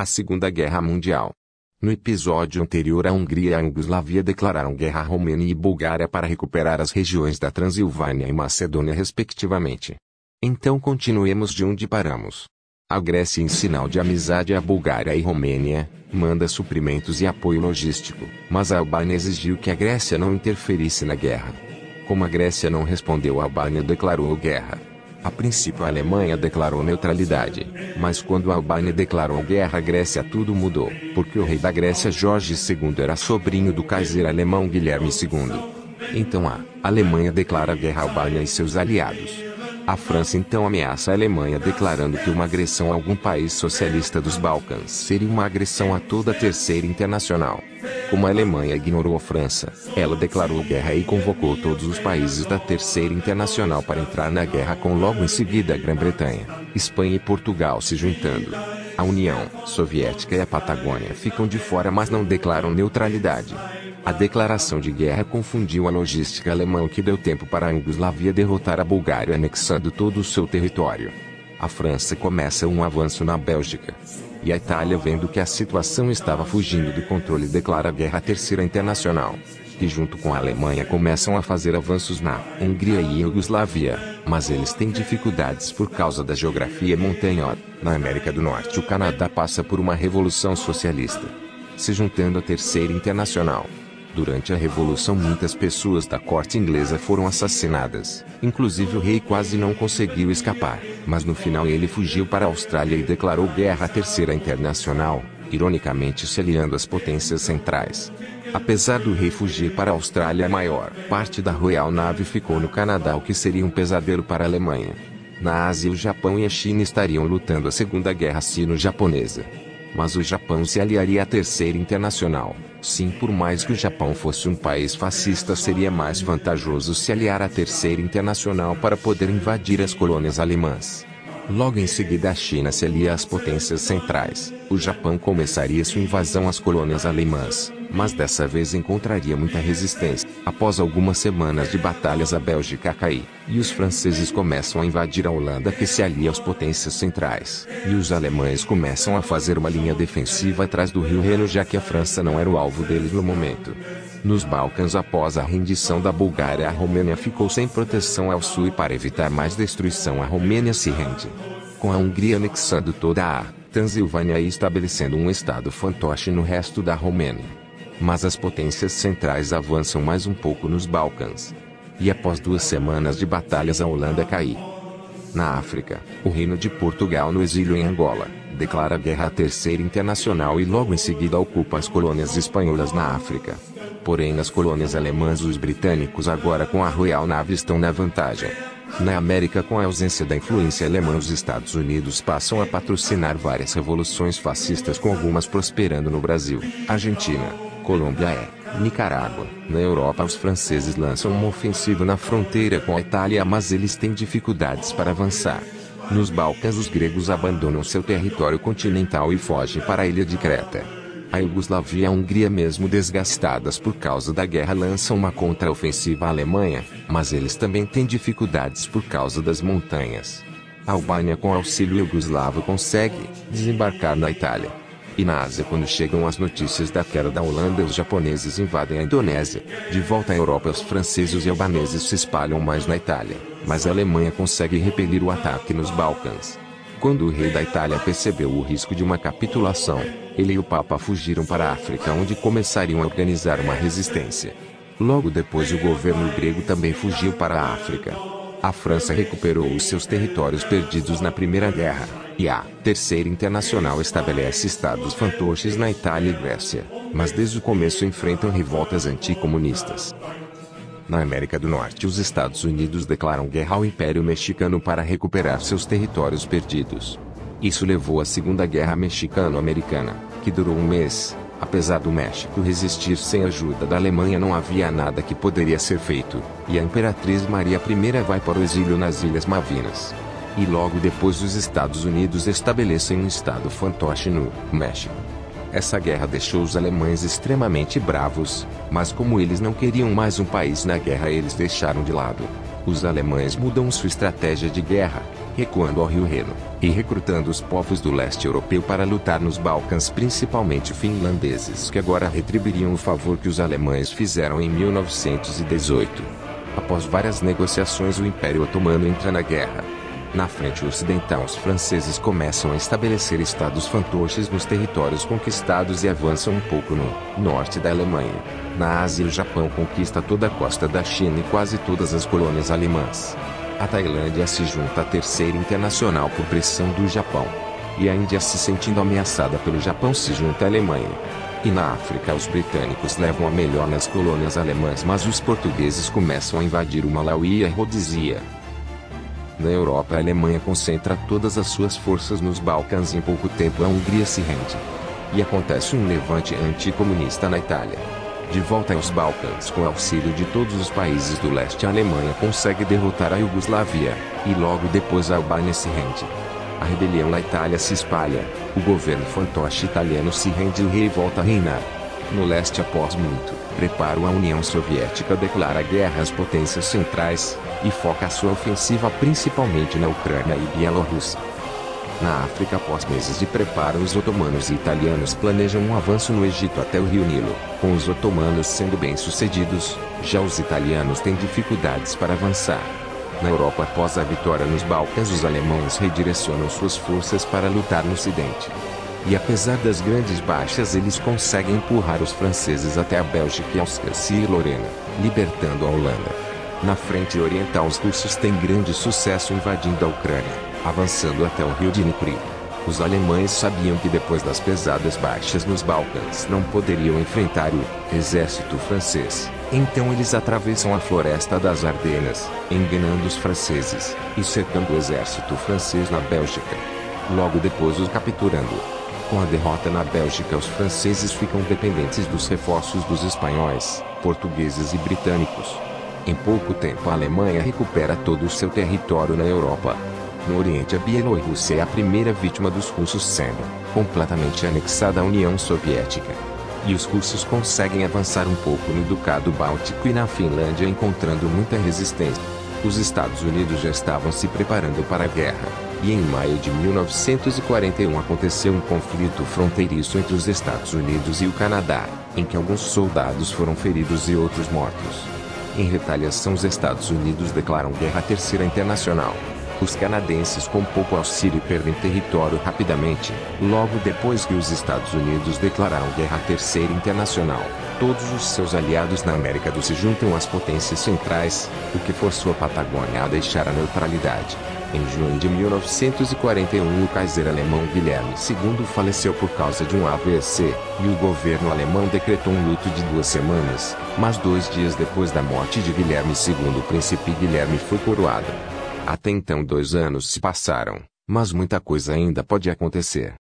A Segunda Guerra Mundial. No episódio anterior, a Hungria e a Iugoslávia declararam guerra à Romênia e Bulgária para recuperar as regiões da Transilvânia e Macedônia respectivamente. Então continuemos de onde paramos. A Grécia, em sinal de amizade à Bulgária e Romênia, manda suprimentos e apoio logístico, mas a Albânia exigiu que a Grécia não interferisse na guerra. Como a Grécia não respondeu, a Albânia declarou guerra. A princípio a Alemanha declarou neutralidade, mas quando a Albânia declarou guerra à Grécia tudo mudou, porque o rei da Grécia Jorge II era sobrinho do Kaiser alemão Guilherme II. Então a Alemanha declara guerra à Albânia e seus aliados. A França então ameaça a Alemanha declarando que uma agressão a algum país socialista dos Balcãs seria uma agressão a toda a Terceira Internacional. Como a Alemanha ignorou a França, ela declarou guerra e convocou todos os países da Terceira Internacional para entrar na guerra, com logo em seguida a Grã-Bretanha, Espanha e Portugal se juntando. A União Soviética e a Patagônia ficam de fora, mas não declaram neutralidade. A declaração de guerra confundiu a logística alemã, o que deu tempo para a Iugoslávia derrotar a Bulgária, anexando todo o seu território. A França começa um avanço na Bélgica. E a Itália, vendo que a situação estava fugindo do controle, declara guerra à Terceira Internacional, que junto com a Alemanha começam a fazer avanços na Hungria e Iugoslávia, mas eles têm dificuldades por causa da geografia montanhosa. Na América do Norte, o Canadá passa por uma revolução socialista, se juntando à Terceira Internacional. Durante a Revolução, muitas pessoas da corte inglesa foram assassinadas, inclusive o rei quase não conseguiu escapar, mas no final ele fugiu para a Austrália e declarou guerra à Terceira Internacional, ironicamente se aliando às potências centrais. Apesar do rei fugir para a Austrália, a maior parte da Royal Navy ficou no Canadá, o que seria um pesadelo para a Alemanha. Na Ásia, o Japão e a China estariam lutando a Segunda Guerra Sino-Japonesa. Mas o Japão se aliaria à Terceira Internacional. Sim, por mais que o Japão fosse um país fascista, seria mais vantajoso se aliar à Terceira Internacional para poder invadir as colônias alemãs. Logo em seguida, a China se alia às potências centrais. O Japão começaria sua invasão às colônias alemãs, mas dessa vez encontraria muita resistência. Após algumas semanas de batalhas, a Bélgica cai, e os franceses começam a invadir a Holanda, que se alia às potências centrais, e os alemães começam a fazer uma linha defensiva atrás do rio Reno, já que a França não era o alvo deles no momento. Nos Balcãs, após a rendição da Bulgária, a Romênia ficou sem proteção ao sul, e para evitar mais destruição, a Romênia se rende, com a Hungria anexando toda a Transilvânia e estabelecendo um estado fantoche no resto da Romênia. Mas as potências centrais avançam mais um pouco nos Balcãs. E após 2 semanas de batalhas, a Holanda cai. Na África, o Reino de Portugal, no exílio em Angola, declara guerra à Terceira Internacional e logo em seguida ocupa as colônias espanholas na África. Porém, nas colônias alemãs, os britânicos, agora com a Royal Navy, estão na vantagem. Na América, com a ausência da influência alemã, os Estados Unidos passam a patrocinar várias revoluções fascistas, com algumas prosperando no Brasil, Argentina, Colômbia e Nicarágua. Na Europa, os franceses lançam uma ofensiva na fronteira com a Itália, mas eles têm dificuldades para avançar. Nos Balcãs, os gregos abandonam seu território continental e fogem para a ilha de Creta. A Iugoslávia e a Hungria, mesmo desgastadas por causa da guerra, lançam uma contraofensiva à Alemanha, mas eles também têm dificuldades por causa das montanhas. A Albânia, com auxílio iugoslavo, consegue desembarcar na Itália. E na Ásia, quando chegam as notícias da queda da Holanda, os japoneses invadem a Indonésia. De volta à Europa, os franceses e albaneses se espalham mais na Itália, mas a Alemanha consegue repelir o ataque nos Balcãs. Quando o rei da Itália percebeu o risco de uma capitulação, ele e o Papa fugiram para a África, onde começariam a organizar uma resistência. Logo depois, o governo grego também fugiu para a África. A França recuperou os seus territórios perdidos na Primeira Guerra, e a Terceira Internacional estabelece estados fantoches na Itália e Grécia, mas desde o começo enfrentam revoltas anticomunistas. Na América do Norte, os Estados Unidos declaram guerra ao Império Mexicano para recuperar seus territórios perdidos. Isso levou à Segunda Guerra Mexicano-Americana, que durou 1 mês. Apesar do México resistir sem a ajuda da Alemanha, não havia nada que poderia ser feito, e a Imperatriz Maria I vai para o exílio nas Ilhas Malvinas. E logo depois, os Estados Unidos estabelecem um estado fantoche no México. Essa guerra deixou os alemães extremamente bravos, mas como eles não queriam mais um país na guerra, eles deixaram de lado. Os alemães mudam sua estratégia de guerra, recuando ao rio Reno, e recrutando os povos do leste europeu para lutar nos Balcãs, principalmente finlandeses, que agora retribuiriam o favor que os alemães fizeram em 1918. Após várias negociações, o Império Otomano entra na guerra. Na frente ocidental, os franceses começam a estabelecer estados fantoches nos territórios conquistados e avançam um pouco no norte da Alemanha. Na Ásia, o Japão conquista toda a costa da China e quase todas as colônias alemãs. A Tailândia se junta à Terceira Internacional por pressão do Japão. E a Índia, se sentindo ameaçada pelo Japão, se junta à Alemanha. E na África, os britânicos levam a melhor nas colônias alemãs, mas os portugueses começam a invadir o Malawi e a Rodízia. Na Europa, a Alemanha concentra todas as suas forças nos Balcãs e em pouco tempo a Hungria se rende. E acontece um levante anticomunista na Itália. De volta aos Balcãs, com auxílio de todos os países do leste, a Alemanha consegue derrotar a Iugoslávia, e logo depois a Albânia se rende. A rebelião na Itália se espalha, o governo fantoche italiano se rende e o rei volta a reinar. No leste, após muito preparo, a União Soviética declara guerra às potências centrais, e foca a sua ofensiva principalmente na Ucrânia e Bielorrússia. Na África, após meses de preparo, os otomanos e italianos planejam um avanço no Egito até o rio Nilo, com os otomanos sendo bem-sucedidos, já os italianos têm dificuldades para avançar. Na Europa, após a vitória nos Balcãs, os alemães redirecionam suas forças para lutar no Ocidente. E apesar das grandes baixas, eles conseguem empurrar os franceses até a Bélgica e Alsácia e Lorena, libertando a Holanda. Na frente oriental, os russos têm grande sucesso invadindo a Ucrânia, avançando até o rio Dnipro. Os alemães sabiam que depois das pesadas baixas nos Balcãs não poderiam enfrentar o exército francês, então eles atravessam a floresta das Ardenas, enganando os franceses, e cercando o exército francês na Bélgica. Logo depois os capturando. Com a derrota na Bélgica, os franceses ficam dependentes dos reforços dos espanhóis, portugueses e britânicos. Em pouco tempo, a Alemanha recupera todo o seu território na Europa. No Oriente, a Bielorrússia é a primeira vítima dos russos, sendo completamente anexada à União Soviética. E os russos conseguem avançar um pouco no Ducado Báltico e na Finlândia, encontrando muita resistência. Os Estados Unidos já estavam se preparando para a guerra, e em maio de 1941 aconteceu um conflito fronteiriço entre os Estados Unidos e o Canadá, em que alguns soldados foram feridos e outros mortos. Em retaliação, os Estados Unidos declaram guerra à Terceira Internacional. Os canadenses, com pouco auxílio, perdem território rapidamente. Logo depois que os Estados Unidos declararam guerra à Terceira Internacional, todos os seus aliados na América do Sul se juntam às potências centrais, o que forçou a Patagônia a deixar a neutralidade. Em junho de 1941, o Kaiser alemão Guilherme II faleceu por causa de um AVC, e o governo alemão decretou um luto de 2 semanas, mas 2 dias depois da morte de Guilherme II, o príncipe Guilherme foi coroado. Até então 2 anos se passaram, mas muita coisa ainda pode acontecer.